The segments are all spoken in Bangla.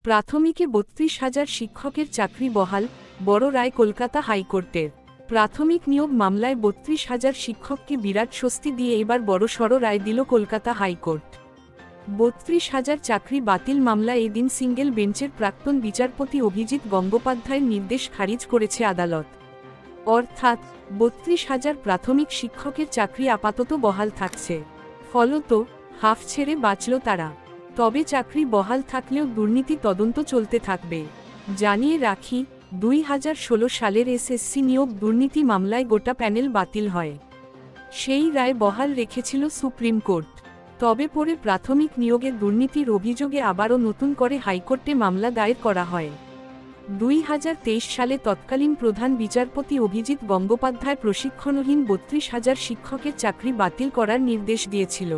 প্রাথমিকে ৩২,০০০ শিক্ষকের চাকরি বহাল, বড় রায় কলকাতা হাইকোর্টের। প্রাথমিক নিয়োগ মামলায় ৩২,০০০ শিক্ষককে বিরাট স্বস্তি দিয়ে এবার বড়সড় রায় দিল কলকাতা হাইকোর্ট। ৩২,০০০ চাকরি বাতিল মামলা এদিন সিঙ্গেল বেঞ্চের প্রাক্তন বিচারপতি অভিজিৎ গঙ্গোপাধ্যায়ের নির্দেশ খারিজ করেছে আদালত। অর্থাৎ ৩২,০০০ প্রাথমিক শিক্ষকের চাকরি আপাতত বহাল থাকছে। ফলত হাফ ছেড়ে বাঁচল তারা। তবে চাকরি বহাল থাকলেও দুর্নীতি তদন্ত চলতে থাকবে। জানিয়ে রাখি, ২০১৬ সালের এসএসসি নিয়োগ দুর্নীতি মামলায় গোটা প্যানেল বাতিল হয়। সেই রায় বহাল রেখেছিল সুপ্রিম কোর্ট। তবে পরে প্রাথমিক নিয়োগে দুর্নীতির অভিযোগে আবারও নতুন করে হাইকোর্টে মামলা দায়ের করা হয়। ২০২৩ সালে তৎকালীন প্রধান বিচারপতি অভিজিৎ গঙ্গোপাধ্যায় প্রশিক্ষণহীন ৩২,০০০ শিক্ষকের চাকরি বাতিল করার নির্দেশ দিয়েছিল।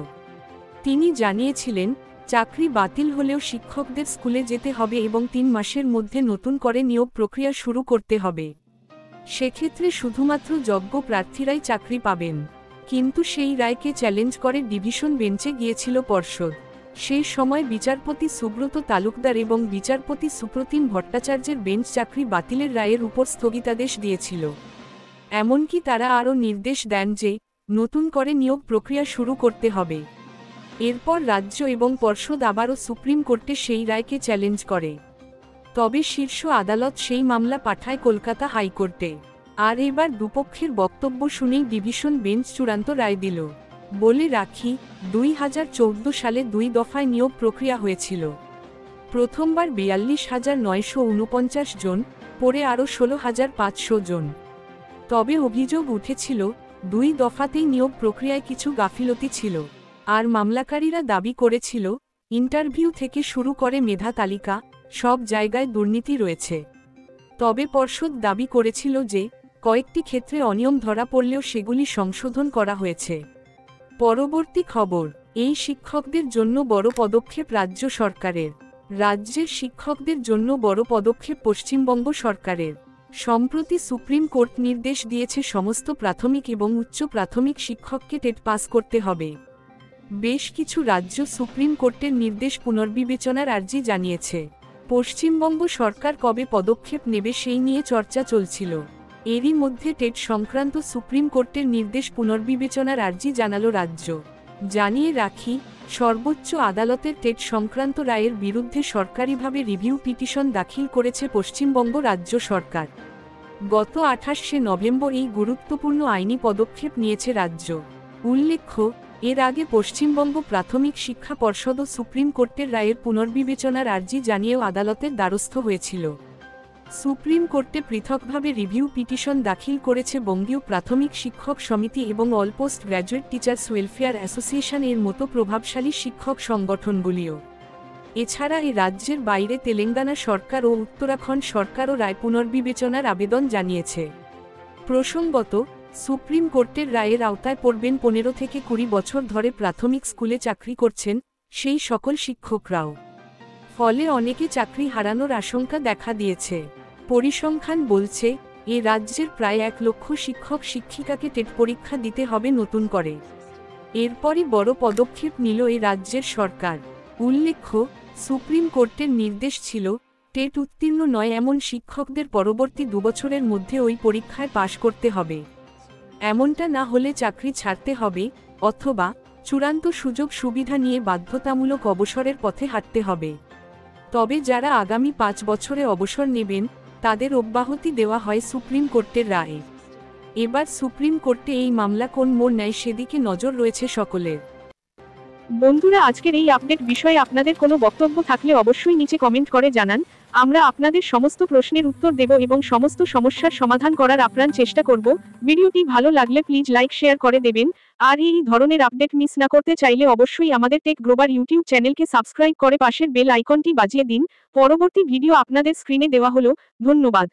তিনি জানিয়েছিলেন, চাকরি বাতিল হলেও শিক্ষকদের স্কুলে যেতে হবে এবং ৩ মাসের মধ্যে নতুন করে নিয়োগ প্রক্রিয়া শুরু করতে হবে। সেক্ষেত্রে শুধুমাত্র যোগ্য প্রার্থীরাই চাকরি পাবেন। কিন্তু সেই রায়কে চ্যালেঞ্জ করে ডিভিশন বেঞ্চে গিয়েছিল পর্ষদ। সেই সময় বিচারপতি সুব্রত তালুকদার এবং বিচারপতি সুপ্রতিম ভট্টাচার্যের বেঞ্চ চাকরি বাতিলের রায়ের উপর স্থগিতাদেশ দিয়েছিল। এমনকি তারা আরও নির্দেশ দেন যে নতুন করে নিয়োগ প্রক্রিয়া শুরু করতে হবে। এরপর রাজ্য এবং পর্ষদ আবারও সুপ্রিম কোর্টে সেই রায়কে চ্যালেঞ্জ করে। তবে শীর্ষ আদালত সেই মামলা পাঠায় কলকাতা হাইকোর্টে। আর এবার দুপক্ষের বক্তব্য শুনেই ডিভিশন বেঞ্চ চূড়ান্ত রায় দিল। বলে রাখি, ২০১৪ সালে ২ দফায় নিয়োগ প্রক্রিয়া হয়েছিল। প্রথমবার ৪২,৯৪৯ জন, পরে আরও ১৬,৫০০ জন। তবে অভিযোগ উঠেছিল, ২ দফাতেই নিয়োগ প্রক্রিয়ায় কিছু গাফিলতি ছিল। আর মামলাকারীরা দাবি করেছিল, ইন্টারভিউ থেকে শুরু করে মেধা তালিকা, সব জায়গায় দুর্নীতি রয়েছে। তবে পর্ষদ দাবি করেছিল যে কয়েকটি ক্ষেত্রে অনিয়ম ধরা পড়লেও সেগুলি সংশোধন করা হয়েছে। পরবর্তী খবর, এই শিক্ষকদের জন্য বড় পদক্ষেপ রাজ্য সরকারের। রাজ্যের শিক্ষকদের জন্য বড় পদক্ষেপ পশ্চিমবঙ্গ সরকারের। সম্প্রতি সুপ্রিম কোর্ট নির্দেশ দিয়েছে সমস্ত প্রাথমিক এবং উচ্চ প্রাথমিক শিক্ষককে টেট পাস করতে হবে। বেশ কিছু রাজ্য সুপ্রিম কোর্টের নির্দেশ পুনর্বিবেচনার আর্জি জানিয়েছে। পশ্চিমবঙ্গ সরকার কবে পদক্ষেপ নেবে সেই নিয়ে চর্চা চলছিল। এরই মধ্যে টেট সংক্রান্ত সুপ্রিম কোর্টের নির্দেশ পুনর্বিবেচনার আর্জি জানালো রাজ্য। জানিয়ে রাখি, সর্বোচ্চ আদালতের টেট সংক্রান্ত রায়ের বিরুদ্ধে সরকারিভাবে রিভিউ পিটিশন দাখিল করেছে পশ্চিমবঙ্গ রাজ্য সরকার। গত ২৮শে নভেম্বর এই গুরুত্বপূর্ণ আইনি পদক্ষেপ নিয়েছে রাজ্য। উল্লেখ্য, এর আগে পশ্চিমবঙ্গ প্রাথমিক শিক্ষা পর্ষদও সুপ্রিম কোর্টের রায়ের পুনর্বিবেচনার আর্জি জানিয়েও আদালতের দ্বারস্থ হয়েছিল। সুপ্রিম কোর্টে পৃথকভাবে রিভিউ পিটিশন দাখিল করেছে বঙ্গীয় প্রাথমিক শিক্ষক সমিতি এবং all post graduate teachers welfare association এর মতো প্রভাবশালী শিক্ষক সংগঠনগুলিও। এছাড়া এই রাজ্যের বাইরে তেলেঙ্গানা সরকার ও উত্তরাখণ্ড সরকারও রায় পুনর্বিবেচনার আবেদন জানিয়েছে। প্রসঙ্গত, সুপ্রিম কোর্টের রায়ের আওতায় পড়বেন ১৫ থেকে ২০ বছর ধরে প্রাথমিক স্কুলে চাকরি করছেন সেই সকল শিক্ষকরাও। ফলে অনেকে চাকরি হারানোর আশঙ্কা দেখা দিয়েছে। পরিসংখ্যান বলছে, এ রাজ্যের প্রায় ১ লক্ষ শিক্ষক শিক্ষিকাকে টেট পরীক্ষা দিতে হবে নতুন করে। এরপরই বড় পদক্ষেপ নিল এই রাজ্যের সরকার। উল্লেখ্য, সুপ্রিম কোর্টের নির্দেশ ছিল, টেট উত্তীর্ণ নয় এমন শিক্ষকদের পরবর্তী ২ বছরের মধ্যে ওই পরীক্ষায় পাশ করতে হবে। এমনটা না হলে চাকরি ছাড়তে হবে, অথবা চূড়ান্ত সুযোগ সুবিধা নিয়ে বাধ্যতামূলক অবসরের পথে হাঁটতে হবে। তবে যারা আগামী ৫ বছরে অবসর নেবেন, তাদের অব্যাহতি দেওয়া হয় সুপ্রিম কোর্টের রায়ে। এবার সুপ্রিম কোর্টে এই মামলা কোন মোড় নেয় সেদিকে নজর রয়েছে সকলের। বন্ধুরা, আজকের এই আপডেট বিষয়ে আপনাদের কোনো বক্তব্য থাকলে অবশ্যই নিচে কমেন্ট করে জানান। আমরা আপনাদের সমস্ত প্রশ্নের উত্তর দেব এবং সমস্ত সমস্যার সমাধান করার আপ্রাণ চেষ্টা করব। ভিডিওটি ভালো লাগলে প্লিজ লাইক শেয়ার করে দেবেন। আর এই ধরনের আপডেট মিস না করতে চাইলে অবশ্যই আমাদের টেক গ্লোবাল ইউটিউব চ্যানেলকে সাবস্ক্রাইব করে পাশের বেল আইকনটি বাজিয়ে দিন। পরবর্তী ভিডিও আপনাদের স্ক্রিনে দেওয়া হলো। ধন্যবাদ।